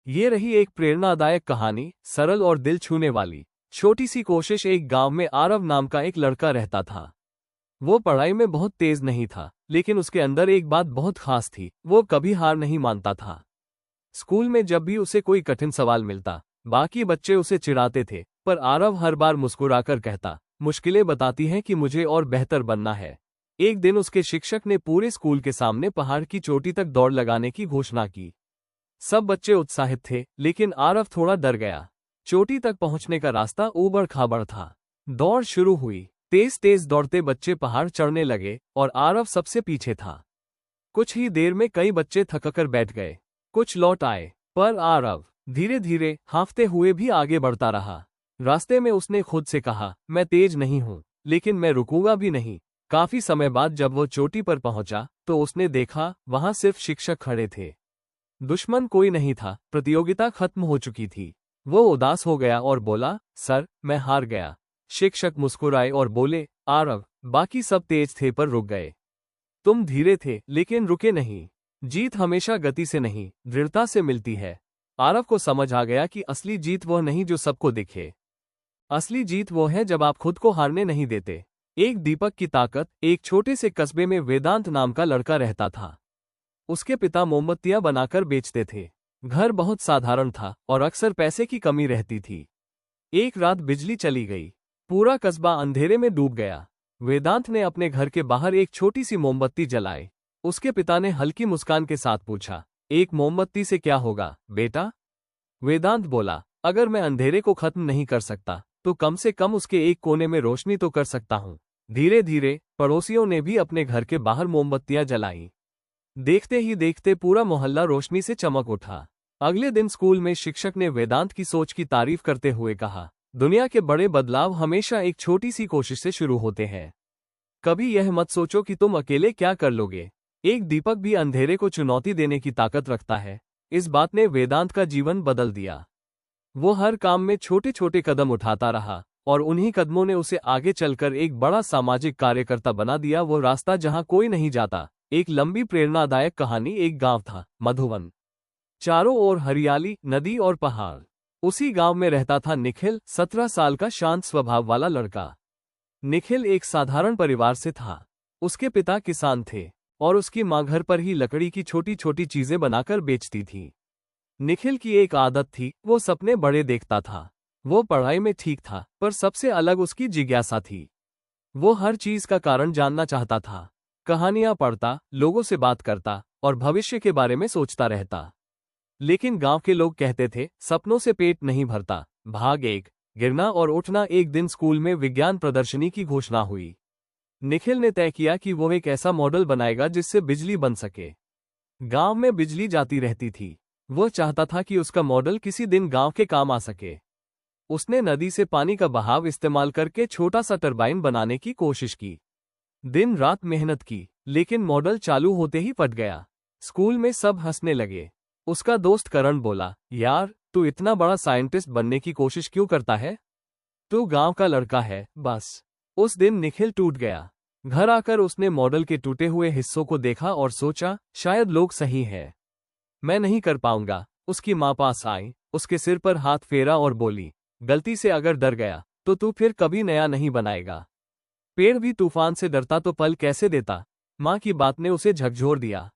ये रही एक प्रेरणादायक कहानी, सरल और दिल छूने वाली। छोटी सी कोशिश। एक गांव में आरव नाम का एक लड़का रहता था। वो पढ़ाई में बहुत तेज नहीं था, लेकिन उसके अंदर एक बात बहुत खास थी। वो कभी हार नहीं मानता था। स्कूल में जब भी उसे कोई कठिन सवाल मिलता, बाकी बच्चे उसे चिढ़ाते थे, पर आरव हर बार मुस्कुराकर कहता, मुश्किलें बताती हैं कि मुझे और बेहतर बनना है। एक दिन उसके शिक्षक ने पूरे स्कूल के सामने पहाड़ की चोटी तक दौड़ लगाने की घोषणा की। सब बच्चे उत्साहित थे, लेकिन आरव थोड़ा डर गया। चोटी तक पहुंचने का रास्ता ऊबड़ खाबड़ था। दौड़ शुरू हुई। तेज तेज दौड़ते बच्चे पहाड़ चढ़ने लगे और आरव सबसे पीछे था। कुछ ही देर में कई बच्चे थककर बैठ गए। कुछ लौट आए, पर आरव धीरे धीरे हांफते हुए भी आगे बढ़ता रहा। रास्ते में उसने खुद से कहा, मैं तेज नहीं हूं, लेकिन मैं रुकूंगा भी नहीं। काफी समय बाद जब वो चोटी पर पहुंचा, तो उसने देखा वहां सिर्फ शिक्षक खड़े थे। दुश्मन कोई नहीं था। प्रतियोगिता खत्म हो चुकी थी। वो उदास हो गया और बोला, सर, मैं हार गया। शिक्षक मुस्कुराए और बोले, आरव, बाकी सब तेज थे पर रुक गए। तुम धीरे थे, लेकिन रुके नहीं। जीत हमेशा गति से नहीं, दृढ़ता से मिलती है। आरव को समझ आ गया कि असली जीत वह नहीं जो सबको दिखे। असली जीत वो है जब आप खुद को हारने नहीं देते। एक दीपक की ताकत। एक छोटे से कस्बे में वेदांत नाम का लड़का रहता था। उसके पिता मोमबत्तियां बनाकर बेचते थे। घर बहुत साधारण था और अक्सर पैसे की कमी रहती थी। एक रात बिजली चली गई। पूरा कस्बा अंधेरे में डूब गया। वेदांत ने अपने घर के बाहर एक छोटी सी मोमबत्ती जलाई। उसके पिता ने हल्की मुस्कान के साथ पूछा, एक मोमबत्ती से क्या होगा बेटा? वेदांत बोला, अगर मैं अंधेरे को खत्म नहीं कर सकता, तो कम से कम उसके एक कोने में रोशनी तो कर सकता हूँ। धीरे धीरे पड़ोसियों ने भी अपने घर के बाहर मोमबत्तियां जलाई। देखते ही देखते पूरा मोहल्ला रोशनी से चमक उठा। अगले दिन स्कूल में शिक्षक ने वेदांत की सोच की तारीफ करते हुए कहा, दुनिया के बड़े बदलाव हमेशा एक छोटी सी कोशिश से शुरू होते हैं। कभी यह मत सोचो कि तुम अकेले क्या कर लोगे। एक दीपक भी अंधेरे को चुनौती देने की ताकत रखता है। इस बात ने वेदांत का जीवन बदल दिया। वो हर काम में छोटे छोटे कदम उठाता रहा और उन्हीं कदमों ने उसे आगे चलकर एक बड़ा सामाजिक कार्यकर्ता बना दिया। वो रास्ता जहां कोई नहीं जाता। एक लंबी प्रेरणादायक कहानी। एक गांव था, मधुवन। चारों ओर हरियाली, नदी और पहाड़। उसी गांव में रहता था निखिल, 17 साल का शांत स्वभाव वाला लड़का। निखिल एक साधारण परिवार से था। उसके पिता किसान थे और उसकी मां घर पर ही लकड़ी की छोटी छोटी चीजें बनाकर बेचती थी। निखिल की एक आदत थी, वो सपने बड़े देखता था। वो पढ़ाई में ठीक था, पर सबसे अलग उसकी जिज्ञासा थी। वो हर चीज का कारण जानना चाहता था। कहानियां पढ़ता, लोगों से बात करता और भविष्य के बारे में सोचता रहता। लेकिन गांव के लोग कहते थे, सपनों से पेट नहीं भरता। भाग एक। गिरना और उठना। एक दिन स्कूल में विज्ञान प्रदर्शनी की घोषणा हुई। निखिल ने तय किया कि वो एक ऐसा मॉडल बनाएगा जिससे बिजली बन सके। गांव में बिजली जाती रहती थी। वो चाहता था कि उसका मॉडल किसी दिन गांव के काम आ सके। उसने नदी से पानी का बहाव इस्तेमाल करके छोटा सा टरबाइन बनाने की कोशिश की। दिन रात मेहनत की, लेकिन मॉडल चालू होते ही फट गया। स्कूल में सब हंसने लगे। उसका दोस्त करण बोला, यार, तू इतना बड़ा साइंटिस्ट बनने की कोशिश क्यों करता है? तू गांव का लड़का है, बस। उस दिन निखिल टूट गया। घर आकर उसने मॉडल के टूटे हुए हिस्सों को देखा और सोचा, शायद लोग सही है, मैं नहीं कर पाऊंगा। उसकी मां पास आई, उसके सिर पर हाथ फेरा और बोली, गलती से अगर डर गया तो तू फिर कभी नया नहीं बनाएगा। पेड़ भी तूफान से डरता तो फल कैसे देता। मां की बात ने उसे झकझोर दिया।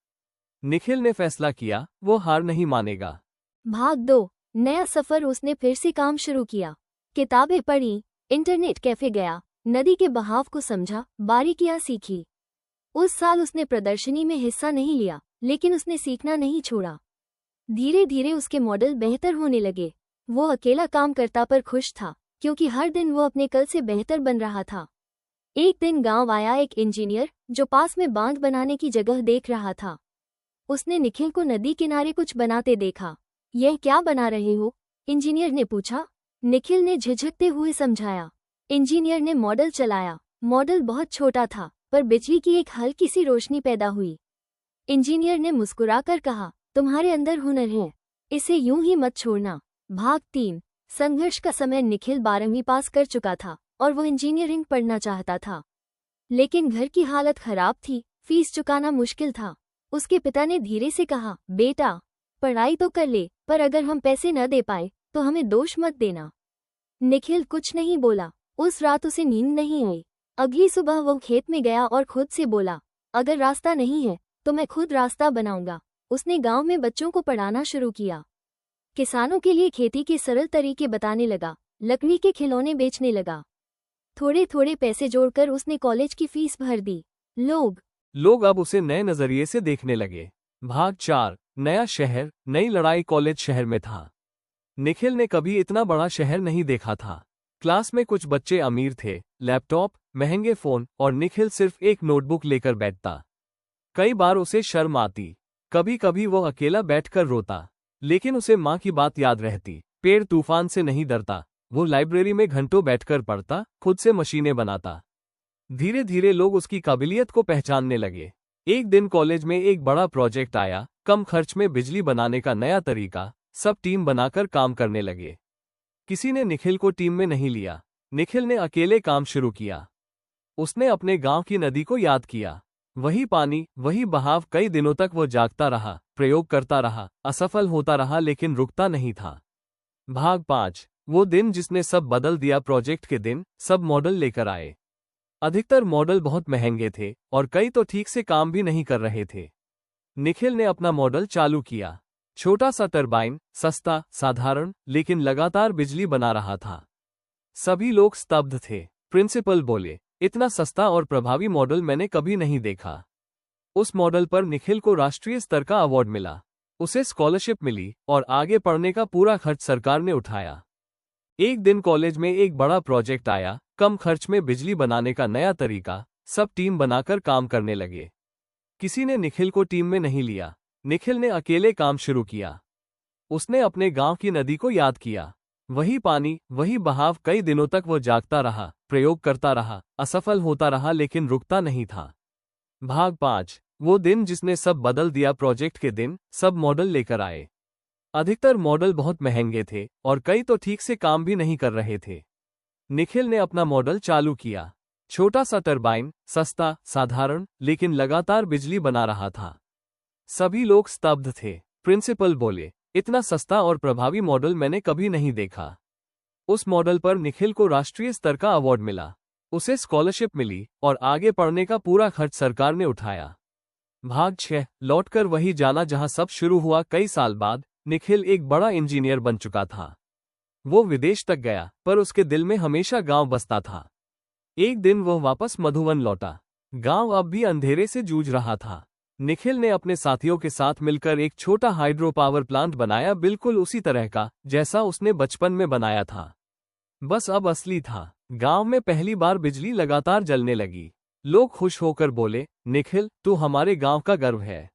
निखिल ने फैसला किया, वो हार नहीं मानेगा। भाग 2। नया सफर। उसने फिर से काम शुरू किया। किताबें पढ़ी, इंटरनेट कैफे गया, नदी के बहाव को समझा, बारीकियां सीखी। उस साल उसने प्रदर्शनी में हिस्सा नहीं लिया, लेकिन उसने सीखना नहीं छोड़ा। धीरे धीरे उसके मॉडल बेहतर होने लगे। वो अकेला काम करता पर खुश था, क्योंकि हर दिन वो अपने कल से बेहतर बन रहा था। एक दिन गांव आया एक इंजीनियर, जो पास में बांध बनाने की जगह देख रहा था। उसने निखिल को नदी किनारे कुछ बनाते देखा। यह क्या बना रहे हो? इंजीनियर ने पूछा। निखिल ने झिझकते हुए समझाया। इंजीनियर ने मॉडल चलाया। मॉडल बहुत छोटा था, पर बिजली की एक हल्की सी रोशनी पैदा हुई। इंजीनियर ने मुस्कुराकर कहा, तुम्हारे अंदर हुनर है, इसे यूं ही मत छोड़ना। भाग 3। संघर्ष का समय। निखिल 12वीं पास कर चुका था और वो इंजीनियरिंग पढ़ना चाहता था, लेकिन घर की हालत खराब थी, फीस चुकाना मुश्किल था। उसके पिता ने धीरे से कहा, बेटा, पढ़ाई तो कर ले, पर अगर हम पैसे न दे पाए तो हमें दोष मत देना। निखिल कुछ नहीं बोला। उस रात उसे नींद नहीं आई। अगली सुबह वो खेत में गया और खुद से बोला, अगर रास्ता नहीं है तो मैं खुद रास्ता बनाऊंगा। उसने गांव में बच्चों को पढ़ाना शुरू किया। किसानों के लिए खेती के सरल तरीके बताने लगा, लकड़ी के खिलौने बेचने लगा। थोड़े थोड़े पैसे जोड़कर उसने कॉलेज की फीस भर दी। लोग अब उसे नए नजरिए से देखने लगे। भाग 4। नया शहर, नई लड़ाई। कॉलेज शहर में था। निखिल ने कभी इतना बड़ा शहर नहीं देखा था। क्लास में कुछ बच्चे अमीर थे, लैपटॉप, महंगे फोन, और निखिल सिर्फ एक नोटबुक लेकर बैठता। कई बार उसे शर्म आती। कभी कभी वो अकेला बैठकर रोता, लेकिन उसे माँ की बात याद रहती। पेड़ तूफान से नहीं डरता। वो लाइब्रेरी में घंटों बैठकर पढ़ता, खुद से मशीनें बनाता। धीरे धीरे लोग उसकी काबिलियत को पहचानने लगे। एक दिन कॉलेज में एक बड़ा प्रोजेक्ट आया, कम खर्च में बिजली बनाने का नया तरीका। सब टीम बनाकर काम करने लगे। किसी ने निखिल को टीम में नहीं लिया। निखिल ने अकेले काम शुरू किया। उसने अपने गांव की नदी को याद किया। वही पानी, वही बहाव। कई दिनों तक वो जागता रहा, प्रयोग करता रहा, असफल होता रहा, लेकिन रुकता नहीं था। भाग 5। वो दिन जिसने सब बदल दिया। प्रोजेक्ट के दिन सब मॉडल लेकर आए। अधिकतर मॉडल बहुत महंगे थे और कई तो ठीक से काम भी नहीं कर रहे थे। निखिल ने अपना मॉडल चालू किया। छोटा सा टरबाइन, सस्ता, साधारण, लेकिन लगातार बिजली बना रहा था। सभी लोग स्तब्ध थे। प्रिंसिपल बोले, इतना सस्ता और प्रभावी मॉडल मैंने कभी नहीं देखा। उस मॉडल पर निखिल को राष्ट्रीय स्तर का अवार्ड मिला। उसे स्कॉलरशिप मिली और आगे पढ़ने का पूरा खर्च सरकार ने उठाया। एक दिन कॉलेज में एक बड़ा प्रोजेक्ट आया, कम खर्च में बिजली बनाने का नया तरीका। सब टीम बनाकर काम करने लगे। किसी ने निखिल को टीम में नहीं लिया। निखिल ने अकेले काम शुरू किया। उसने अपने गांव की नदी को याद किया। वही पानी, वही बहाव। कई दिनों तक वो जागता रहा, प्रयोग करता रहा, असफल होता रहा, लेकिन रुकता नहीं था। भाग 5। वो दिन जिसने सब बदल दिया। प्रोजेक्ट के दिन सब मॉडल लेकर आए। अधिकतर मॉडल बहुत महंगे थे और कई तो ठीक से काम भी नहीं कर रहे थे। निखिल ने अपना मॉडल चालू किया। छोटा सा टरबाइन, सस्ता, साधारण, लेकिन लगातार बिजली बना रहा था। सभी लोग स्तब्ध थे। प्रिंसिपल बोले, इतना सस्ता और प्रभावी मॉडल मैंने कभी नहीं देखा। उस मॉडल पर निखिल को राष्ट्रीय स्तर का अवार्ड मिला। उसे स्कॉलरशिप मिली और आगे पढ़ने का पूरा खर्च सरकार ने उठाया। भाग 6। लौटकर वही जाना जहां सब शुरू हुआ। कई साल बाद निखिल एक बड़ा इंजीनियर बन चुका था। वो विदेश तक गया, पर उसके दिल में हमेशा गांव बसता था। एक दिन वह वापस मधुवन लौटा। गांव अब भी अंधेरे से जूझ रहा था। निखिल ने अपने साथियों के साथ मिलकर एक छोटा हाइड्रो पावर प्लांट बनाया, बिल्कुल उसी तरह का जैसा उसने बचपन में बनाया था। बस अब असली था। गांव में पहली बार बिजली लगातार जलने लगी। लोग खुश होकर बोले, निखिल, तू हमारे गांव का गर्व है।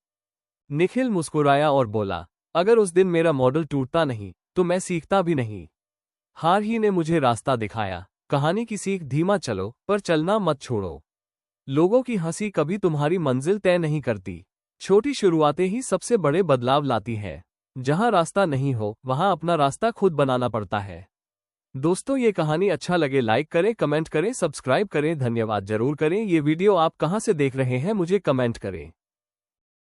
निखिल मुस्कुराया और बोला, अगर उस दिन मेरा मॉडल टूटता नहीं तो मैं सीखता भी नहीं। हार ही ने मुझे रास्ता दिखाया। कहानी की सीख, धीमा चलो पर चलना मत छोड़ो। लोगों की हंसी कभी तुम्हारी मंजिल तय नहीं करती। छोटी शुरुआतें ही सबसे बड़े बदलाव लाती है। जहां रास्ता नहीं हो वहां अपना रास्ता खुद बनाना पड़ता है। दोस्तों, ये कहानी अच्छा लगे लाइक करें, कमेंट करें, सब्सक्राइब करें। धन्यवाद जरूर करें। ये वीडियो आप कहां से देख रहे हैं मुझे कमेंट करें।